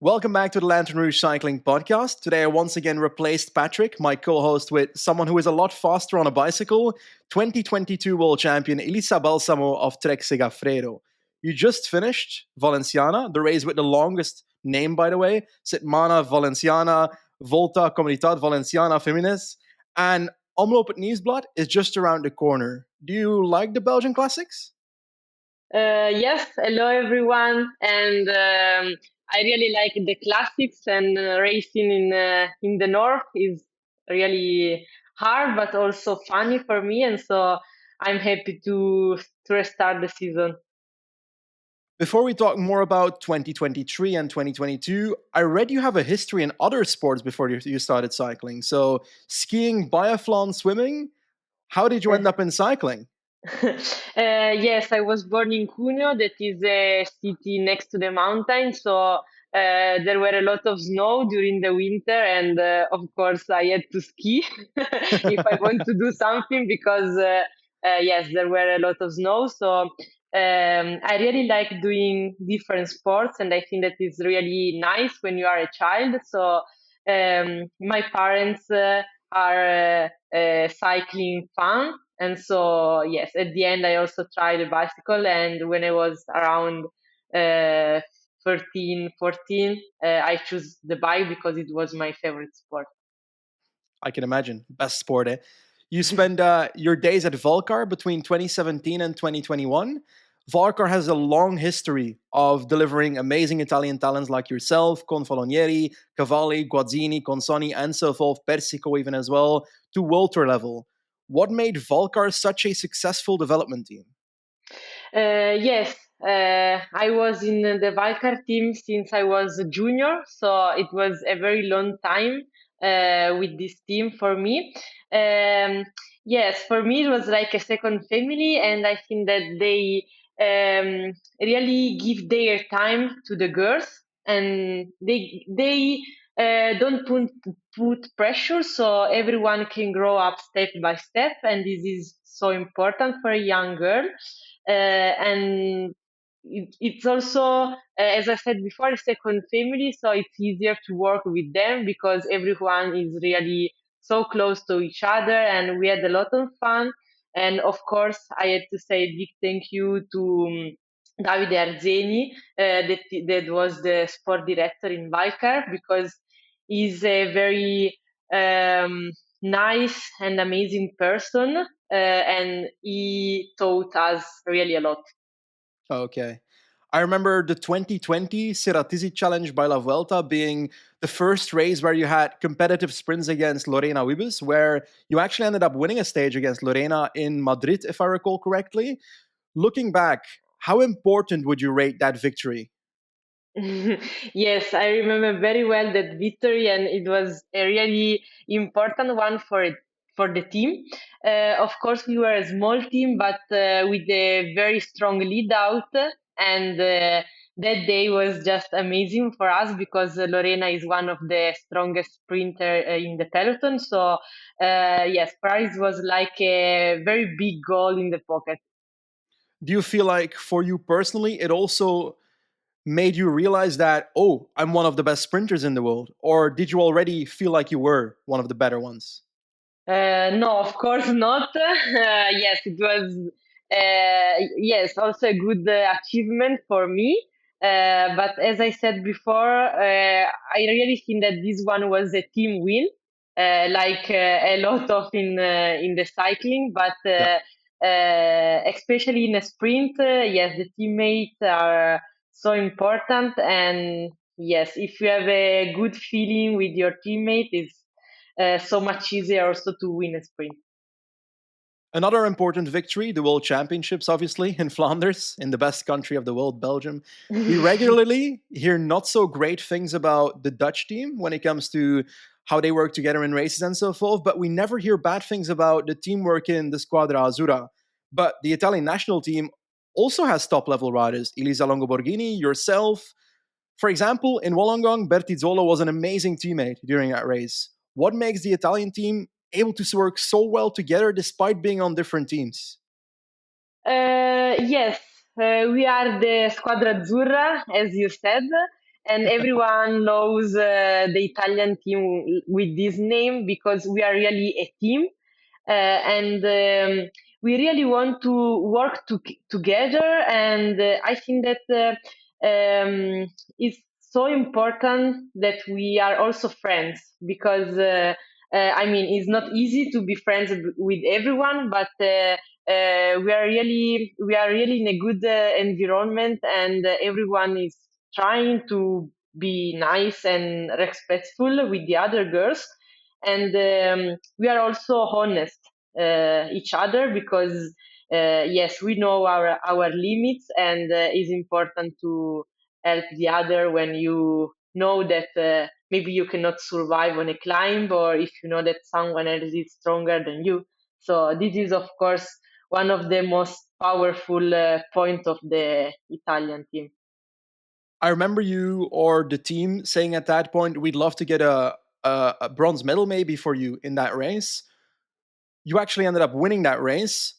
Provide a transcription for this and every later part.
Welcome back to the Lanterne Rouge Cycling Podcast. Today I once again replaced Patrick, my co-host, with someone who is a lot faster on a bicycle, 2022 world champion Elisa Balsamo of Trek Segafredo. You just finished Valenciana, the race with the longest name, by the way, Setmana Valenciana, Volta Comunidad Valenciana Femines, and Omloop het Nieuwsblad is just around the corner. Do you like the Belgian classics? Yes, hello everyone, and I really like the classics and racing in the north is really hard, but also funny for me, and so I'm happy to restart the season. Before we talk more about 2023 and 2022, I read you have a history in other sports before you started cycling. So, skiing, biathlon, swimming. How did you end up in cycling? Yes, I was born in Cuneo, that is a city next to the mountain. So there were a lot of snow during the winter, and of course, I had to ski if I want to do something because, yes, there were a lot of snow. So I really like doing different sports, and I think that is really nice when you are a child. So my parents are cycling fan. And so, yes, at the end, I also tried a bicycle. And when I was around 13, 14, I chose the bike because it was my favorite sport. I can imagine. Best sport, eh? You spend your days at Volcar between 2017 and 2021. Volcar has a long history of delivering amazing Italian talents like yourself, Confalonieri, Cavalli, Guazzini, Consoni, and so forth, Persico even as well, to World Tour level. What made Volcar such a successful development team? Yes, I was in the Valcar team since I was a junior, so it was a very long time with this team for me. Um, yes, for me it was like a second family, and I think that they really give their time to the girls, and they don't put pressure, so everyone can grow up step by step, and this is so important for a young girl. And it's also, as I said before, a second family, so it's easier to work with them because everyone is really so close to each other, and we had a lot of fun. And of course, I had to say a big thank you to Davide Arzeni, that was the sport director in Valcar, because he's a very nice and amazing person, and he taught us really a lot. Okay. I remember the 2020 Seratizi Challenge by La Vuelta being the first race where you had competitive sprints against Lorena Wiebes, where you actually ended up winning a stage against Lorena in Madrid, if I recall correctly. Looking back, how important would you rate that victory? Yes, I remember very well that victory, and it was a really important one for the team. Of course, we were a small team, but with a very strong lead out, and that day was just amazing for us because Lorena is one of the strongest sprinter in the peloton. So, yes, prize was like a very big goal in the pocket. Do you feel like for you personally, it also made you realize that, oh, I'm one of the best sprinters in the world? Or did you already feel like you were one of the better ones? No, of course not. Yes, it was, yes, also a good achievement for me. But as I said before, I really think that this one was a team win, like a lot of in the cycling. But Yeah. especially in a sprint, yes, the teammates are so important. And yes, if you have a good feeling with your teammate, it's so much easier also to win a sprint. Another important victory, the World Championships, obviously, in Flanders, in the best country of the world, Belgium. We regularly hear not so great things about the Dutch team when it comes to how they work together in races and so forth, but we never hear bad things about the teamwork in the Squadra Azzurra. But the Italian national team also has top level riders, Elisa Longoborghini, yourself. For example, in Wollongong, Bertizzolo was an amazing teammate during that race. What makes the Italian team able to work so well together despite being on different teams? Yes, we are the Squadra Azzurra, as you said, and everyone knows the Italian team with this name because we are really a team, and we really want to work together. And I think that it's so important that we are also friends because I mean it's not easy to be friends with everyone, but we are really in a good environment, and everyone is trying to be nice and respectful with the other girls, and we are also honest each other because yes, we know our limits, and it's important to help the other when you know that maybe you cannot survive on a climb, or if you know that someone else is stronger than you. So this is of course one of the most powerful points of the Italian team. I remember you or the team saying at that point, we'd love to get a bronze medal maybe for you in that race. You actually ended up winning that race.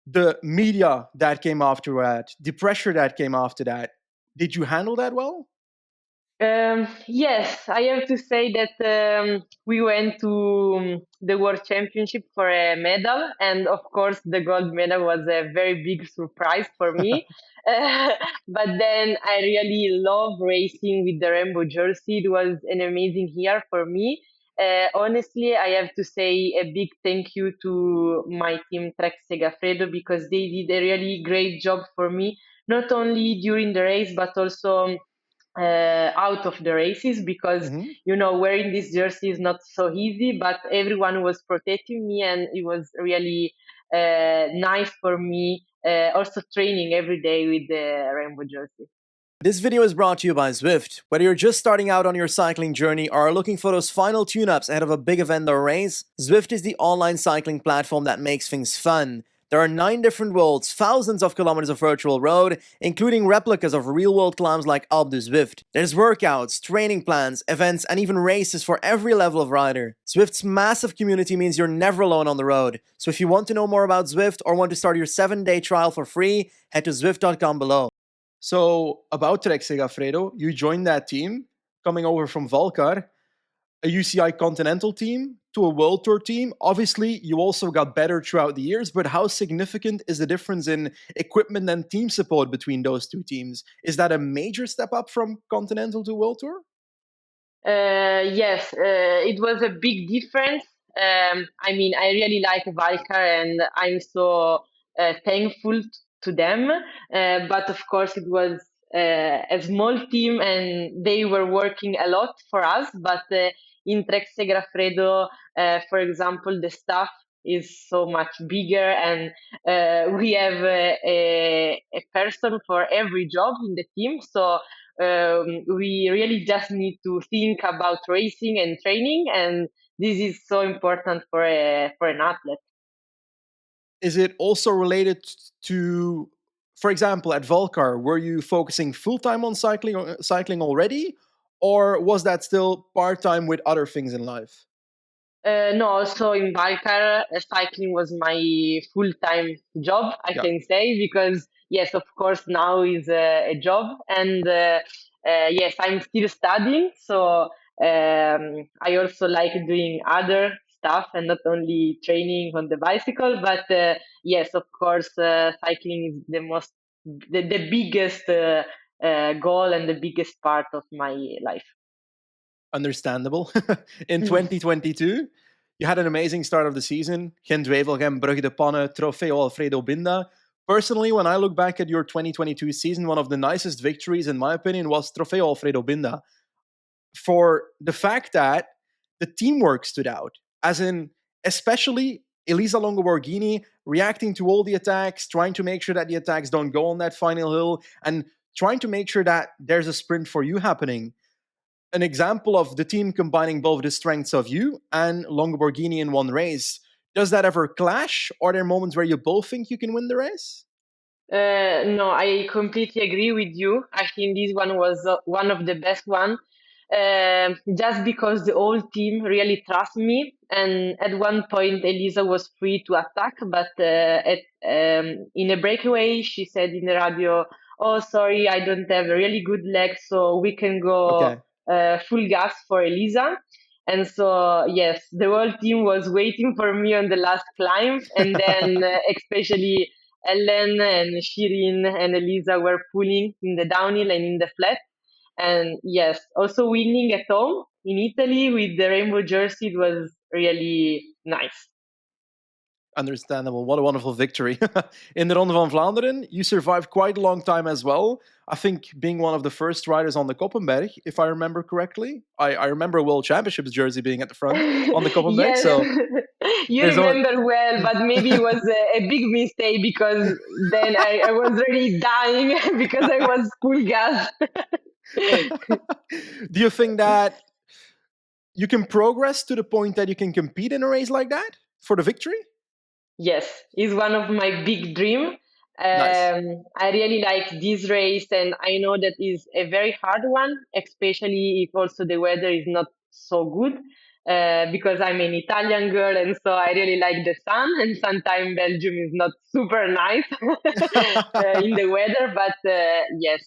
The media that came after that, the pressure that came after that, did you handle that well? Yes, I have to say that we went to the World Championship for a medal, and of course, the gold medal was a very big surprise for me. But then I really love racing with the rainbow jersey. It was an amazing year for me. Honestly, I have to say a big thank you to my team Trek Segafredo because they did a really great job for me, not only during the race but also out of the races because Mm-hmm. wearing this jersey is not so easy, but everyone was protecting me, and it was really nice for me also training every day with the rainbow jersey. This video is brought to you by Zwift. Whether you're just starting out on your cycling journey or are looking for those final tune-ups ahead of a big event or race, Zwift is the online cycling platform that makes things fun. There are 9 different worlds, thousands of kilometers of virtual road, including replicas of real-world climbs like Alpe du Zwift. There's workouts, training plans, events, and even races for every level of rider. Zwift's massive community means you're never alone on the road. So if you want to know more about Zwift or want to start your 7-day trial for free, head to zwift.com below. So, about Trek Segafredo, you joined that team coming over from Valkar, a UCI Continental team to a World Tour team. Obviously, you also got better throughout the years, but how significant is the difference in equipment and team support between those two teams? Is that a major step up from Continental to World Tour? Yes, it was a big difference. I mean, I really like Valkar, and I'm so thankful to them. But of course, it was a small team, and they were working a lot for us. But in Trek Segafredo, for example, the staff is so much bigger, and we have a person for every job in the team. So we really just need to think about racing and training, and this is so important for an athlete. Is it also related to, for example, at Valkar, were you focusing full time on cycling already, or was that still part time with other things in life? No, also in Balkar, cycling was my full-time job, I Yeah. can say, because yes, of course, now is a job, and yes, I'm still studying, so I also like doing other stuff and not only training on the bicycle. But yes, of course, cycling is the biggest goal and the biggest part of my life. Understandable. In 2022, you had an amazing start of the season. Gent-Wevelgem, Brugge de Panne, Trofeo Alfredo Binda. Personally, when I look back at your 2022 season, one of the nicest victories, in my opinion, was Trofeo Alfredo Binda. For the fact that the teamwork stood out, as in, especially Elisa Longoborghini reacting to all the attacks, trying to make sure that the attacks don't go on that final hill, and trying to make sure that there's a sprint for you happening. An example of the team combining both the strengths of you and Longoborghini in one race. Does that ever clash? Are there moments where you both think you can win the race? No, I completely agree with you. I think this one was one of the best one, just because the whole team really trust me. And at one point, Elisa was free to attack, but in a breakaway, she said in the radio, oh, sorry, I don't have a really good leg, so we can go Okay. full gas for Elisa. And so, yes, the whole team was waiting for me on the last climb. And then, especially Ellen and Shirin and Elisa were pulling in the downhill and in the flat. And yes, also winning at home in Italy with the rainbow jersey, it was really nice. Understandable. What a wonderful victory. In the Ronde van Vlaanderen, you survived quite a long time as well. I think being one of the first riders on the Koppenberg, if I remember correctly. I remember a World Championships jersey being at the front on the Koppenberg. Yes, So you there's only. remember well, but maybe it was a big mistake because then I was really dying because I was full gas. Do you think that you can progress to the point that you can compete in a race like that for the victory? Yes, it's one of my big dream. Nice. I really like this race, and I know that is a very hard one, especially if also the weather is not so good. Because I'm an Italian girl, and so I really like the sun. And sometimes Belgium is not super nice in the weather, but yes,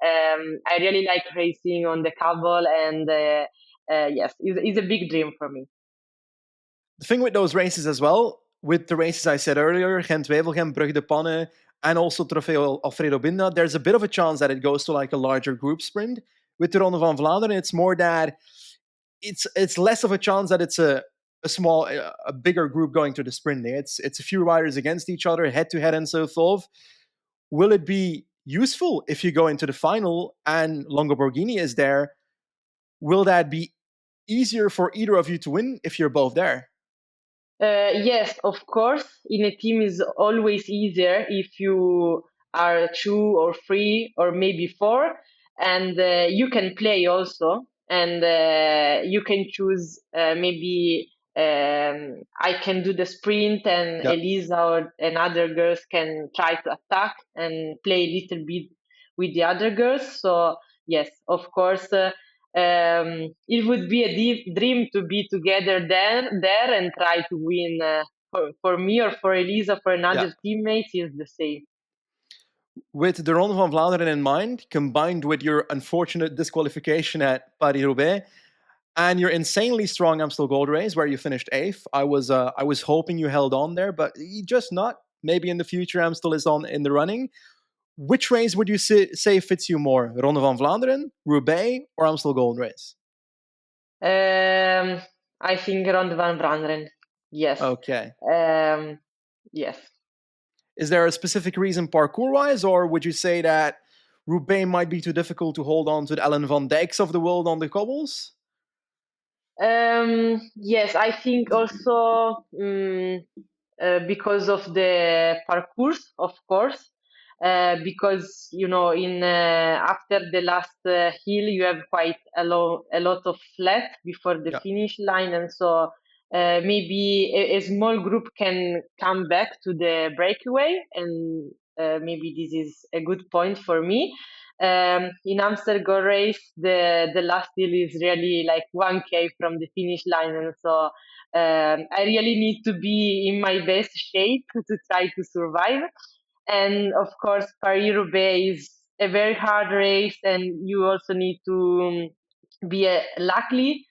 I really like racing on the cobble, and yes, it's a big dream for me. The thing with those races as well, with the races I said earlier, Gent-Wevelgem, Brugge de Panne, and also Trofeo Alfredo Binda, there's a bit of a chance that it goes to like a larger group sprint. With the Ronde van Vlaanderen, it's more that it's less of a chance that it's a bigger group going to the sprint. It's a few riders against each other, head to head, and so forth. Will it be useful if you go into the final and Longo Borghini is there? Will that be easier for either of you to win if you're both there? Yes, of course. In a team is always easier if you are two or three or maybe four, and you can play also, and you can choose maybe I can do the sprint, and Yeah. Elisa or and other girls can try to attack and play a little bit with the other girls. So yes, of course. It would be a deep dream to be together there and try to win. For me or for Elisa, for Yeah. another teammates, is the same. With the Ronde van Vlaanderen in mind, combined with your unfortunate disqualification at Paris-Roubaix and your insanely strong Amstel Gold Race where you finished eighth, I was hoping you held on there, but you just not. Maybe in the future Amstel is on in the running. Which race would you say fits you more, Ronde van Vlaanderen, Roubaix, or Amstel Gold Race? Um, I think Ronde van Vlaanderen. Yes. Okay. Um, yes. Is there a specific reason parkour-wise, or would you say that Roubaix might be too difficult to hold on to the Ellen van Dijks of the world on the cobbles? Yes, I think also because of the parcours, of course. Because in after the last hill, you have quite a lot of flat before the Yeah. finish line, and so maybe a small group can come back to the breakaway, and maybe this is a good point for me. In Amsterdam race, the last hill is really like 1K from the finish line, and so I really need to be in my best shape to try to survive. And of course, Paris-Roubaix is a very hard race, and you also need to be lucky.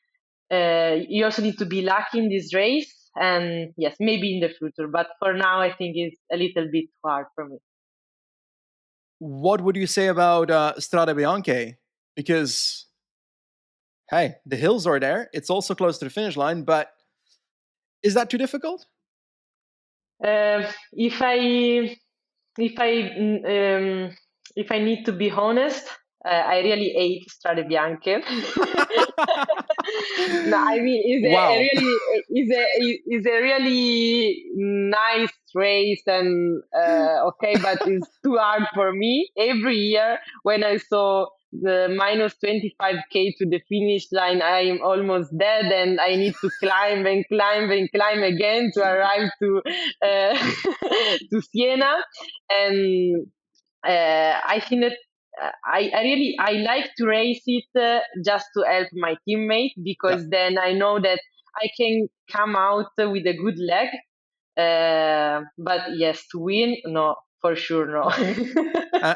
You also need to be lucky in this race, and yes, maybe in the future. But for now, I think it's a little bit hard for me. What would you say about Strade Bianche? Because, hey, the hills are there. It's also close to the finish line, but is that too difficult? If if I if I need to be honest, I really hate Strade Bianche. No, I mean Wow. is a really nice race, and okay, but it's too hard for me. Every year when I saw the minus 25K to the finish line, I'm almost dead, and I need to climb and climb and climb again to arrive to to Siena. And I think that I like to race it just to help my teammate, Yeah. because then I know that I can come out with a good leg. But yes, to win, no, for sure, no. No.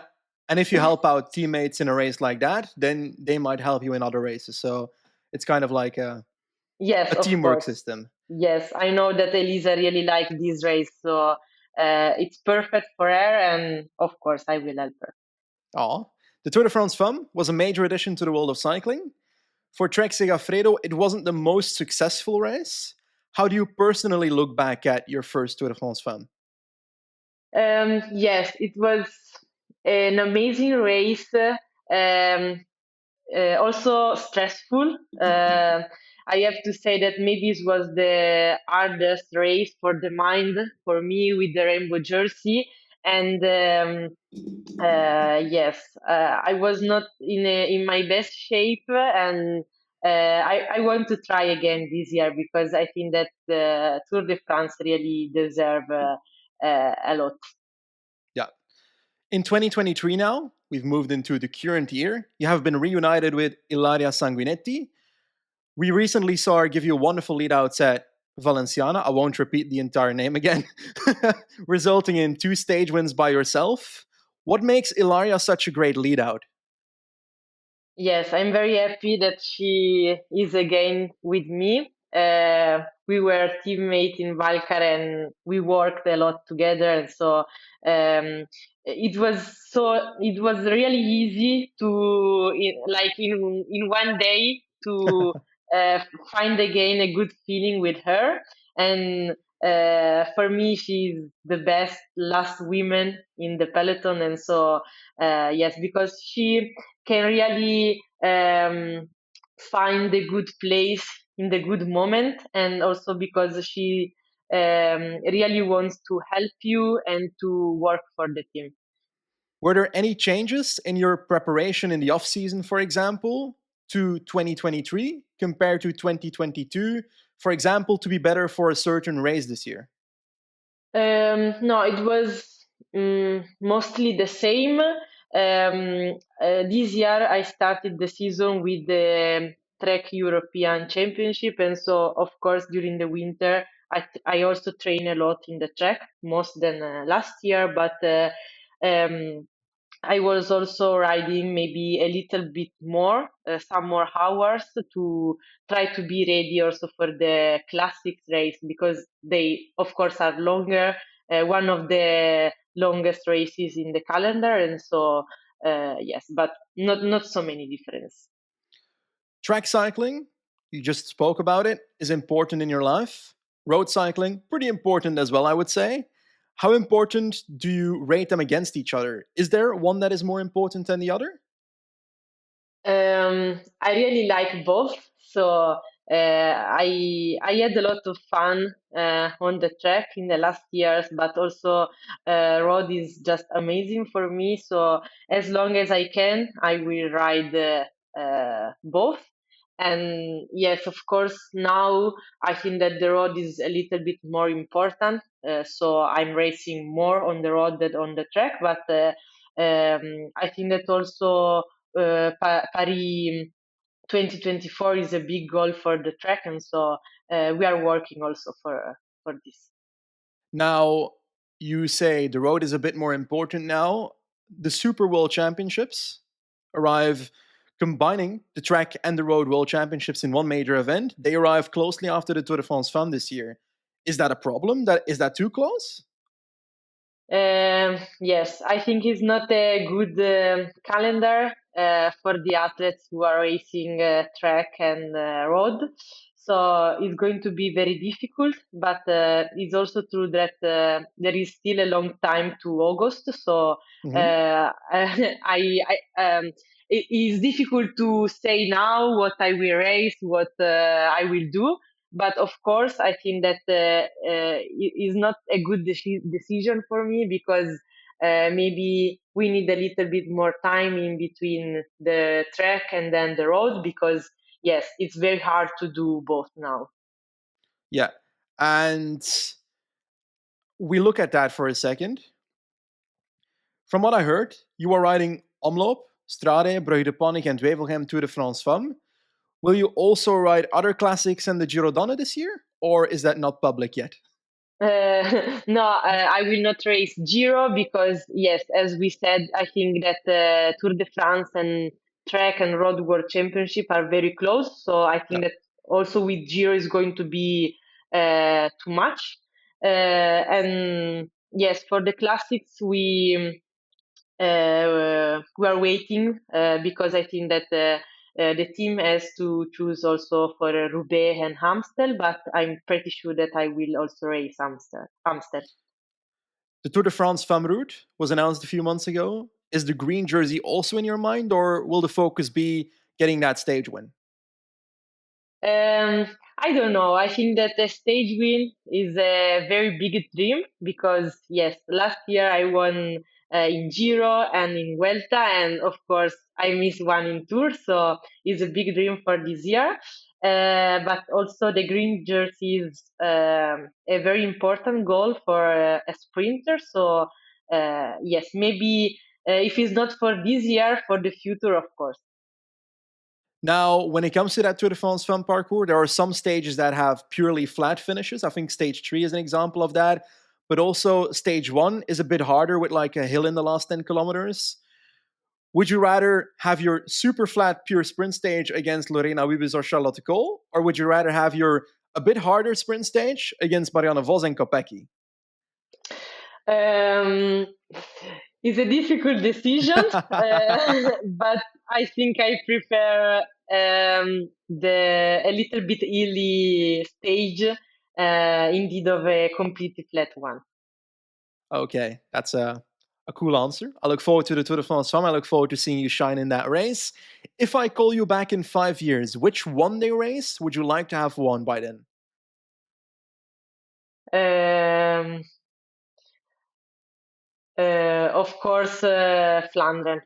And if you help out teammates in a race like that, then they might help you in other races. So it's kind of like Yes, a of teamwork course. system. Yes, I know that Elisa really liked this race, so it's perfect for her, and of course, I will help her. Aw. The Tour de France Femme was a major addition to the world of cycling. For Trek Segafredo, it wasn't the most successful race. How do you personally look back at your first Tour de France Femme? Yes, it was an amazing race. Also stressful. I have to say that maybe it was the hardest race for the mind for me with the rainbow jersey. And yes, I was not in my best shape, and I want to try again this year because I think that the Tour de France really deserve a lot. Yeah. In 2023 now, we've moved into the current year. You have been reunited with Ilaria Sanguinetti. We recently saw her give you wonderful leadouts at Valenciana. I won't repeat the entire name again, resulting in 2 stage wins by yourself. What makes Ilaria such a great leadout? Yes, I'm very happy that she is again with me. We were teammates in Valcar and we worked a lot together, and so it was really easy to like in one day to uh, find again a good feeling with her. And for me, she's the best last woman in the peloton, and so yes, because she can really find the good place in the good moment, and also because she really wants to help you and to work for the team. Were there any changes in your preparation in the off season, for example, to 2023 compared to 2022? For example, to be better for a certain race this year? No, it was mostly the same. This year, I started the season with the Trek European Championship, and so of course during the winter, I also train a lot in the track, most than last year. But um, I was also riding maybe a little bit more, some more hours to try to be ready also for the classics race because they, of course, are longer. One of the longest races in the calendar, and so yes, but not so many difference. Track cycling, you just spoke about it, is important in your life. Road cycling, pretty important as well, I would say. How important do you rate them against each other? Is there one that is more important than the other? I really like both. So I had a lot of fun on the track in the last years, but also road is just amazing for me. So as long as I can, I will ride both. And yes, of course, now I think that the road is a little bit more important. So I'm racing more on the road than on the track, but I think that also Paris 2024 is a big goal for the track, and so we are working also for this. Now, you say the road is a bit more important now. The Super World Championships arrive combining the track and the road world championships in one major event. They arrive closely after the Tour de France Femme this year. Is that a problem? That is that too close? Yes, I think it's not a good calendar for the athletes who are racing track and road. So it's going to be very difficult, but it's also true that there is still a long time to August. So Mm-hmm. it is difficult to say now what I will race, what I will do, but of course, I think that it is not a good decision for me because maybe we need a little bit more time in between the track and then the road because, yes, it's very hard to do both now. Yeah. And we look at that for a second. From what I heard, you are riding Omloop, Strade, Brugge de Pannik, and Wevelgem Tour de France Femme. Will you also ride other classics and the Giro Donne this year? Or is that not public yet? No, I will not race Giro because, yes, as we said, I think that Tour de France and Track and Road World Championship are very close. So I Yeah. think that also with Giro is going to be too much. And yes, for the classics, we are waiting because I think that the team has to choose also for Roubaix and Amstel, but I'm pretty sure that I will also race Amstel. Amstel. The Tour de France Femme Route was announced a few months ago. Is the green jersey also in your mind, or will the focus be getting that stage win? I don't know. I think that the stage win is a very big dream because, yes, last year I won in Giro and in Vuelta, and of course I missed one in Tour, so it's a big dream for this year. But also the green jersey is a very important goal for a sprinter. So yes, maybe if it's not for this year, for the future, of course. Now, when it comes to that Tour de France Femme parcours, there are some stages that have purely flat finishes. I think stage 3 is an example of that. But also, stage 1 is a bit harder with like a hill in the last 10 kilometers. Would you rather have your super flat pure sprint stage against Lorena Wiebes or Charlotte Kool? Or would you rather have your a bit harder sprint stage against Marianne Vos and Kopecky? Um, it's a difficult decision, but I think I prefer the a little bit hilly stage instead of a completely flat one. Okay, that's a cool answer. I look forward to the Tour de France Femme. I look forward to seeing you shine in that race. If I call you back in 5 years, which one-day race would you like to have won by then? Um, of course, Flandern,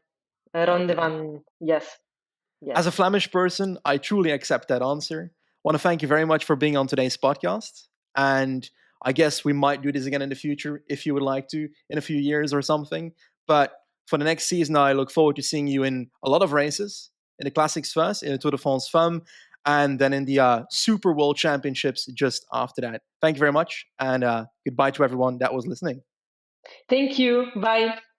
Ronde Okay. van, yes, As yes. a Flemish person, I truly accept that answer. I want to thank you very much for being on today's podcast. And I guess we might do this again in the future if you would like to, in a few years or something. But for the next season, I look forward to seeing you in a lot of races, in the Classics first, in the Tour de France Femme, and then in the Super World Championships just after that. Thank you very much. And goodbye to everyone that was listening. Thank you. Bye.